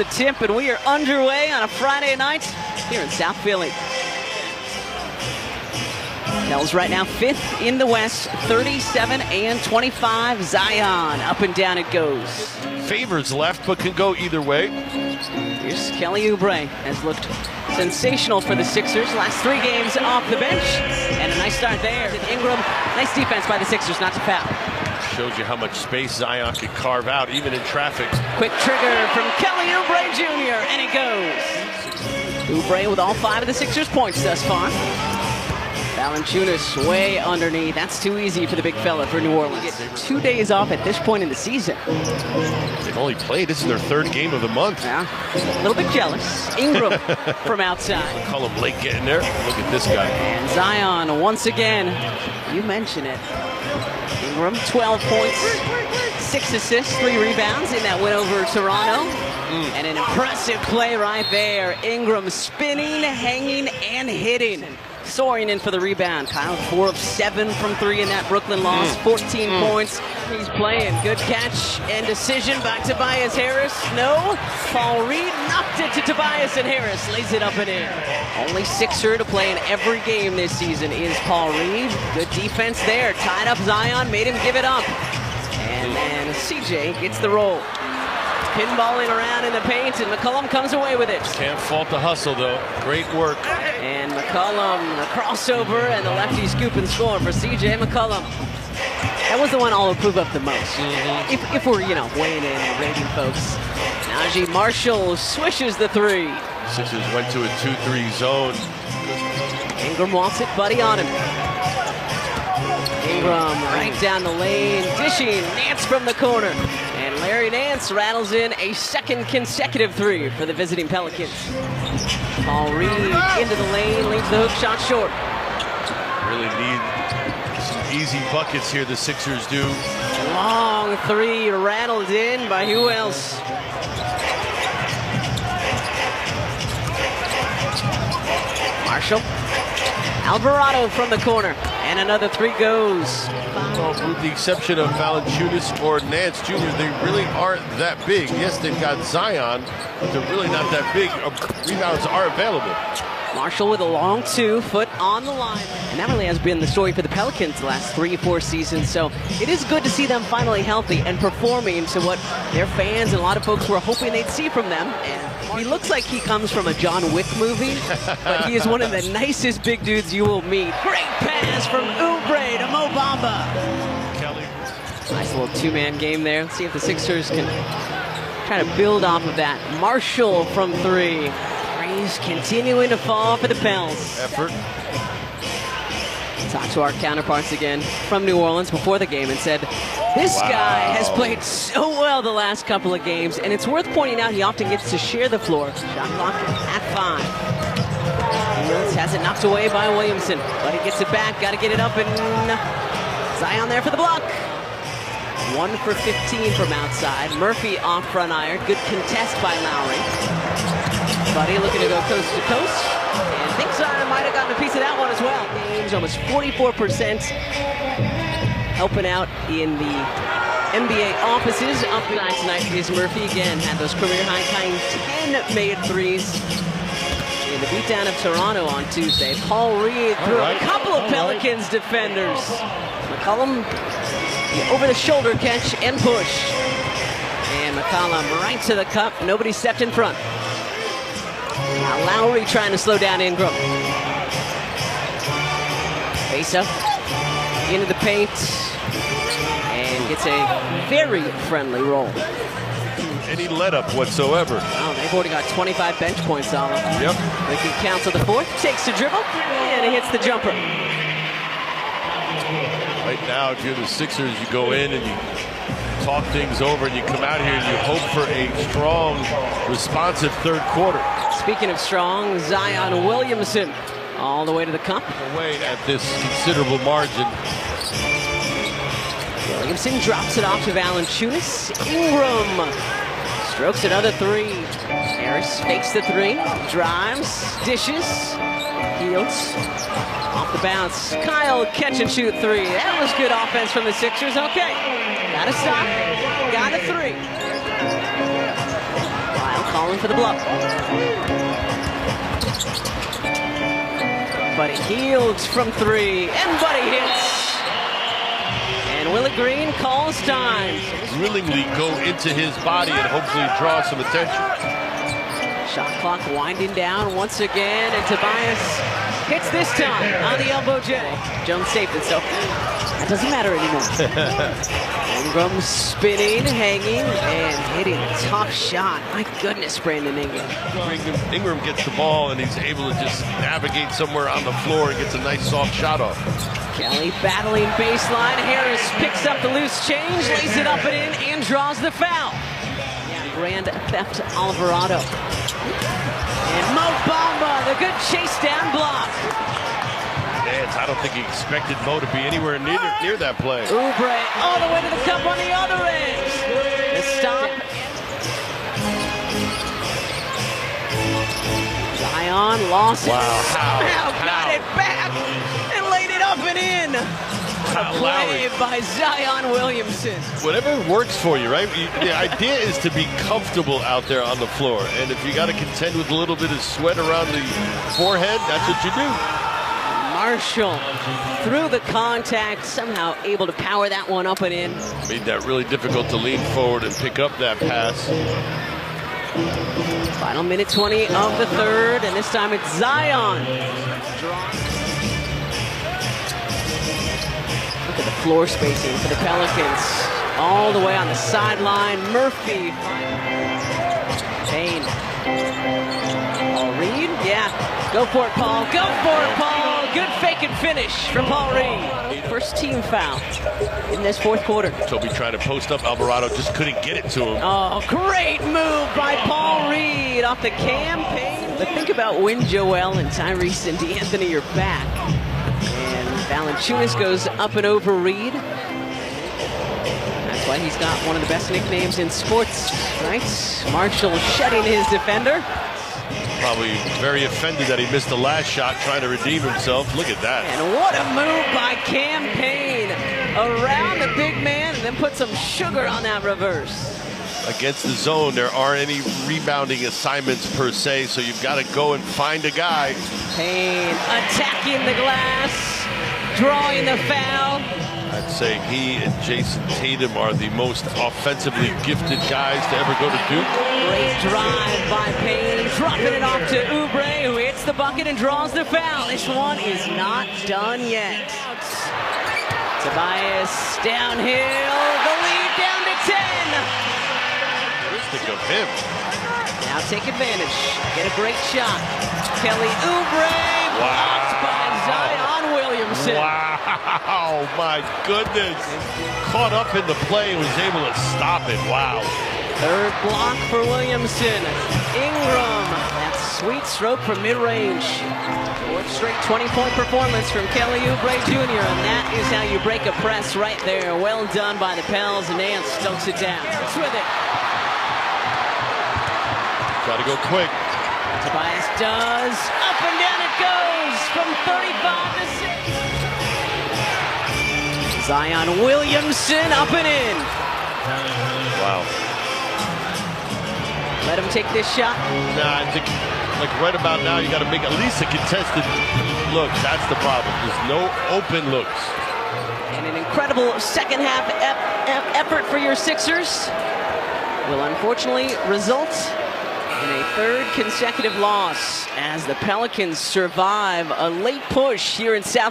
The tip, and we are underway on a Friday night here in South Philly. Pels right now 5th in the West, 37-25. Zion, up and down it goes. Favors left, but can go either way. Here's Kelly Oubre, has looked sensational for the Sixers. Last 3 games off the bench, and a nice start there. And Ingram, nice defense by the Sixers not to foul. Shows you how much space Zion could carve out, even in traffic. Quick trigger from Kelly Oubre Jr., and it goes. Oubre with all 5 of the Sixers' points thus far. Valanciunas way underneath. That's too easy for the big fella for New Orleans. Get 2 days off at this point in the season. They've only played. This is their 3rd game of the month. Yeah, a little bit jealous. Ingram from outside. Call him late getting there. Look at this guy. And Zion once again. You mention it. Ingram, 12 points, 6 assists, 3 rebounds in that win over Toronto. And an impressive play right there. Ingram spinning, hanging, and hitting. Soaring in for the rebound. Kyle, 4 of 7 from 3 in that Brooklyn loss. 14 points. He's playing. Good catch and decision by Tobias Harris. No. Paul Reed knocked it to Tobias, and Harris lays it up and in. Only Sixer to play in every game this season is Paul Reed. Good defense there. Tied up Zion, made him give it up. And then CJ gets the roll. Pinballing around in the paint, and McCollum comes away with it. Can't fault the hustle, though. Great work. And McCollum, the crossover, and the lefty scoop and score for CJ McCollum. That was the one I'll approve of the most. If we're, weighing in and rating folks. Najee Marshall swishes the 3. Sixers went to a 2-3 zone. Ingram wants it, Buddy on him. Ingram right down the lane, dishing, Nance from the corner. And Larry Nance rattles in a 2nd consecutive 3 for the visiting Pelicans. Paul Reed into the lane, leaves the hook shot short. Really need some easy buckets here, the Sixers do. Long 3 rattled in by who else? Marshall. Alvarado from the corner. And another 3 goes. Well, with the exception of Valanciunas or Nance Jr., they really aren't that big. Yes, they've got Zion, but they're really not that big. Rebounds are available. Marshall with a long 2, foot on the line. And that really has been the story for the Pelicans the last 3-4 seasons. So it is good to see them finally healthy and performing to what their fans and a lot of folks were hoping they'd see from them. And he looks like he comes from a John Wick movie, but he is one of the nicest big dudes you will meet. Great pass from Oubre to Mo Bamba. Kelly. Nice little 2-man game there. Let's see if the Sixers can try to build off of that. Marshall from 3. Threes continuing to fall for the Pels. Effort. Talked to our counterparts again from New Orleans before the game and said, this guy has played so well the last couple of games, and it's worth pointing out he often gets to share the floor. Shot clock at 5. Fields has it knocked away by Williamson, but he gets it back, got to get it up, and Zion there for the block. 1 for 15 from outside. Murphy off front iron. Good contest by Lowry. Buddy looking to go coast to coast. And thinks Zion might have gotten a piece of that one as well. Games almost 44%. Helping out in the NBA offices. Up tonight is Murphy again. Had those career high 10 made 3s. In the beatdown of Toronto on Tuesday. Paul Reed threw a couple of Pelicans defenders. McCollum over the shoulder catch and push. And McCollum right to the cup. Nobody stepped in front. Now Lowry trying to slow down Ingram. Face up into the paint and gets a very friendly roll. Any let up whatsoever. Oh, they've already got 25 bench points on them. Yep. They can count to the 4th, takes the dribble, and he hits the jumper. Right now, if you're the Sixers, you go in and you talk things over and you come out here and you hope for a strong, responsive 3rd quarter. Speaking of strong, Zion Williamson all the way to the cup. Away at this considerable margin. Williamson drops it off to Valanciunas. Ingram strokes another 3. Harris fakes the 3, drives, dishes, Fields off the bounce. Kyle catch and shoot 3. That was good offense from the Sixers. Okay, gotta stop. Got a 3. Kyle calling for the bluff. Buddy Hields from 3, and Buddy hits. And Willie Green calls time. Willingly go into his body and hopefully draw some attention. Shot clock winding down once again, and Tobias hits this time on the elbow J. Jones saved it, so that doesn't matter anymore. Ingram spinning, hanging, and hitting a tough shot. My goodness, Brandon Ingram. Ingram gets the ball, and he's able to just navigate somewhere on the floor and gets a nice soft shot off. Kelly battling baseline. Harris picks up the loose change, lays it up and in, and draws the foul. Grand Theft Alvarado. And Mo Bamba, the good chase down block. I don't think he expected Mo to be anywhere near that play. Oubre all the way to the cup on the other end. The stop. Zion lost it. Wow, got it back and laid it up and in. A play by Zion Williamson. Whatever works for you, right? The idea is to be comfortable out there on the floor. And if you got to contend with a little bit of sweat around the forehead, that's what you do. Marshall through the contact, somehow able to power that one up and in. Made that really difficult to lean forward and pick up that pass. Final minute 20 of the third, and this time it's Zion. Look at the floor spacing for the Pelicans. All the way on the sideline. Murphy. Payne. Paul Reed? Yeah. Go for it, Paul. Go for it, Paul. Good fake and finish from Paul Reed. First team foul in this fourth quarter. Toby tried to post up Alvarado, just couldn't get it to him. Oh, great move by Paul Reed off the campaign. But think about when Joel and Tyrese and D'Anthony are back. And Valanciunas goes up and over Reed. That's why he's got one of the best nicknames in sports, right? Marshall shedding his defender. Probably very offended that he missed the last shot trying to redeem himself. Look at that. And what a move by Campaign around the big man and then put some sugar on that reverse. Against the zone, there aren't any rebounding assignments per se, so you've got to go and find a guy. Payne attacking the glass, drawing the foul. I'd say he and Jason Tatum are the most offensively gifted guys to ever go to Duke. Great drive by Payne, dropping it off to Oubre, who hits the bucket and draws the foul. This one is not done yet. Tobias downhill, the lead down to 10. Think of him. Now take advantage. Get a great shot. Kelly Oubre blocked by Zion Williamson. Wow, my goodness. Caught up in the play and was able to stop it. Wow. Third block for Williamson. Ingram. That sweet stroke from mid-range. Fourth straight 20-point performance from Kelly Oubre Jr. And that is how you break a press right there. Well done by the Pels. Nance dunks it down. It's with it. Got to go quick. Tobias does. Up and down it goes from 35 to 6. Zion Williamson up and in. Wow. Let him take this shot. Nah, I think like right about now you got to make at least a contested look. That's the problem. There's no open looks. And an incredible second half effort for your Sixers will unfortunately result in a third consecutive loss as the Pelicans survive a late push here in South